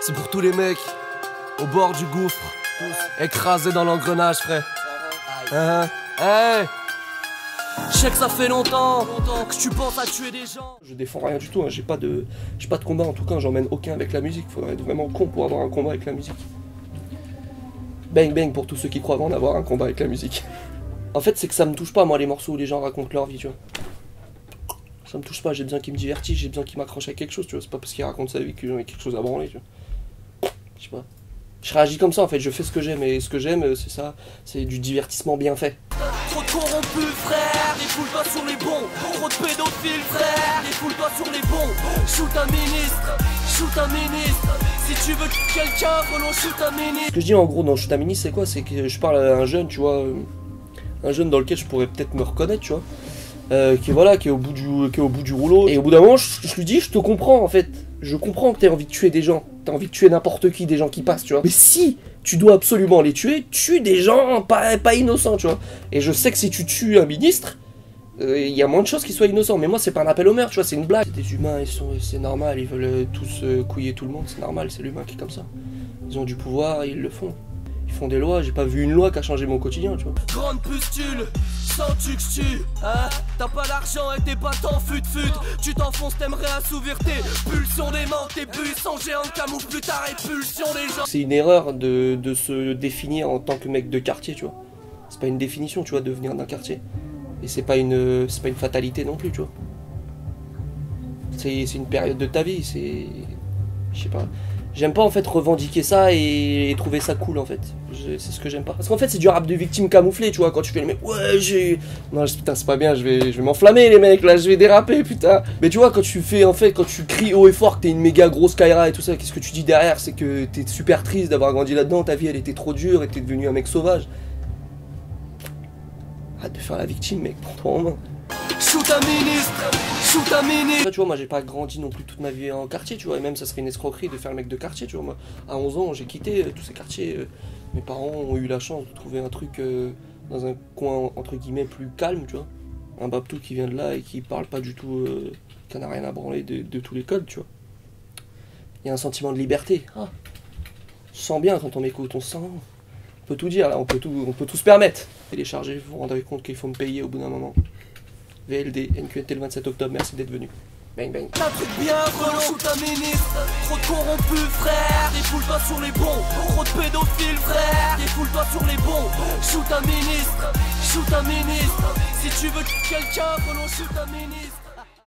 C'est pour tous les mecs au bord du gouffre, écrasés dans l'engrenage, frère. Hey, je sais que ça fait longtemps que tu penses à tuer des gens. Je défends rien du tout, hein. J'ai pas de combat en tout cas, j'emmène aucun avec la musique. Faudrait être vraiment con pour avoir un combat avec la musique. Bang bang pour tous ceux qui croient en avoir un combat avec la musique. En fait, c'est que ça me touche pas, moi, les morceaux où les gens racontent leur vie, tu vois. Ça me touche pas, j'ai besoin qu'ils me divertissent, j'ai besoin qu'ils m'accrochent à quelque chose, tu vois. C'est pas parce qu'ils racontent sa vie qu'ils ont quelque chose à branler, tu vois. Je sais pas. Je réagis comme ça, en fait, je fais ce que j'aime, et ce que j'aime, c'est ça, c'est du divertissement bien fait. Trop de corrompus, frère, défoule-toi sur les bons. Trop de pédophiles, frère, défoule-toi sur les bons. Shoot un ministre, shoot un ministre. Si tu veux quelqu'un, relance shoot un ministre. Ce que je dis en gros dans Shoot un ministre, c'est quoi? C'est que je parle à un jeune, tu vois, un jeune dans lequel je pourrais peut-être me reconnaître, tu vois. Qui est au bout du rouleau. Et au bout d'un moment, je lui dis, je te comprends en fait. Je comprends que t'aies envie de tuer des gens. T'as envie de tuer n'importe qui, des gens qui passent, tu vois. Mais si tu dois absolument les tuer, tue des gens pas innocents, tu vois. Et je sais que si tu tues un ministre, il y a moins de chances qu'ils soient innocents. Mais moi, c'est pas un appel au meurtre, tu vois, c'est une blague. Des humains, c'est normal, ils veulent tous couiller tout le monde, c'est normal, c'est l'humain qui est comme ça. Ils ont du pouvoir, ils le font. Ils font des lois, j'ai pas vu une loi qui a changé mon quotidien, tu vois. Grande pustule, sens-tu que je tue, hein? T'as pas l'argent et t'es pas tant fut-fut. Tu t'enfonces, t'aimerais assouvir tes pulsions démentes. Tes buissons géants camouflent plus ta répulsion des gens. C'est une erreur de se définir en tant que mec de quartier, tu vois. C'est pas une définition, tu vois, de venir d'un quartier. Et c'est pas une fatalité non plus, tu vois. C'est une période de ta vie, c'est... Je sais pas. J'aime pas en fait revendiquer ça et trouver ça cool en fait. C'est ce que j'aime pas. Parce qu'en fait c'est du rap de victime camouflé, tu vois, quand tu fais le mec, ouais j'ai... Non putain c'est pas bien, je vais m'enflammer les mecs, là je vais déraper putain. Mais tu vois quand tu fais en fait, quand tu cries haut et fort que t'es une méga grosse Kaira et tout ça, qu'est-ce que tu dis derrière? C'est que t'es super triste d'avoir grandi là-dedans, ta vie elle était trop dure et t'es devenu un mec sauvage. Arrête de faire la victime mec, prends-toi en main. Shoot un ministre, shoot un ministre. Tu vois, moi j'ai pas grandi non plus toute ma vie en quartier, tu vois, et même ça serait une escroquerie de faire le mec de quartier, tu vois. Moi, à 11 ans, j'ai quitté tous ces quartiers. Mes parents ont eu la chance de trouver un truc dans un coin entre guillemets plus calme, tu vois. Un babtou qui vient de là et qui parle pas du tout, qui n'a rien à branler de tous les codes, tu vois. Il y a un sentiment de liberté. Ah. On se sent bien quand on m'écoute, on se sent. On peut tout dire là, on peut tout se permettre. Télécharger, vous vous rendrez compte qu'il faut me payer au bout d'un moment. VLD, NQNT le 27 octobre, merci d'être venu. Bang bang. Un truc bien relou, shoot un ministre. Trop de corrompus, frère, défoule-toi sur les bons. Trop de pédophiles, frère, défoule-toi sur les bons. Shoot un ministre, shoot un ministre. Si tu veux quelqu'un, relance shoot un ministre.